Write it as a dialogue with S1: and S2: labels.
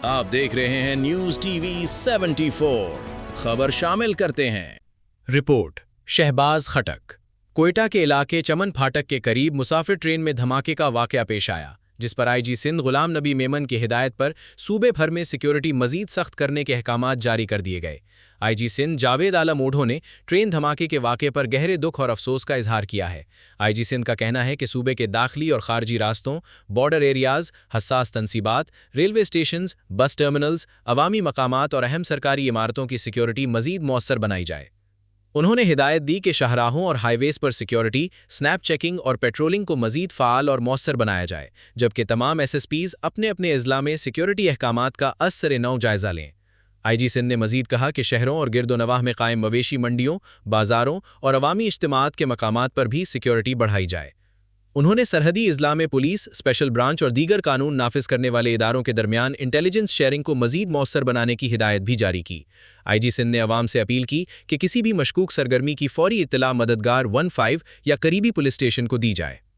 S1: آپ دیکھ رہے ہیں نیوز ٹی وی 74 خبر شامل کرتے ہیں۔
S2: رپورٹ شہباز خٹک کوئٹہ کے علاقے چمن پھاٹک کے قریب مسافر ٹرین میں دھماکے کا واقعہ پیش آیا، جس پر آئی جی سندھ غلام نبی میمن کی ہدایت پر صوبے بھر میں سیکیورٹی مزید سخت کرنے کے احکامات جاری کر دیے گئے۔ آئی جی سندھ جاوید عالم اوڈھو نے ٹرین دھماکے کے واقعے پر گہرے دکھ اور افسوس کا اظہار کیا ہے۔ آئی جی سندھ کا کہنا ہے کہ صوبے کے داخلی اور خارجی راستوں، بارڈر ایریاز، حساس تنصیبات، ریلوے اسٹیشنز، بس ٹرمینلز، عوامی مقامات اور اہم سرکاری عمارتوں کی سیکیورٹی مزید مؤثر بنائی جائے۔ انہوں نے ہدایت دی کہ شاہراہوں اور ہائی ویز پر سیکیورٹی، سنیپ چیکنگ اور پیٹرولنگ کو مزید فعال اور مؤثر بنایا جائے، جبکہ تمام ایس ایس پیز اپنے اپنے اضلاع میں سیکیورٹی احکامات کا از سر نو جائزہ لیں۔ آئی جی سندھ نے مزید کہا کہ شہروں اور گرد و نواح میں قائم مویشی منڈیوں، بازاروں اور عوامی اجتماعات کے مقامات پر بھی سیکیورٹی بڑھائی جائے۔ انہوں نے سرحدی اضلاع میں پولیس، اسپیشل برانچ اور دیگر قانون نافذ کرنے والے اداروں کے درمیان انٹیلیجنس شیئرنگ کو مزید مؤثر بنانے کی ہدایت بھی جاری کی۔ آئی جی سندھ نے عوام سے اپیل کی کہ کسی بھی مشکوک سرگرمی کی فوری اطلاع مددگار 15 یا قریبی پولیس اسٹیشن کو دی جائے۔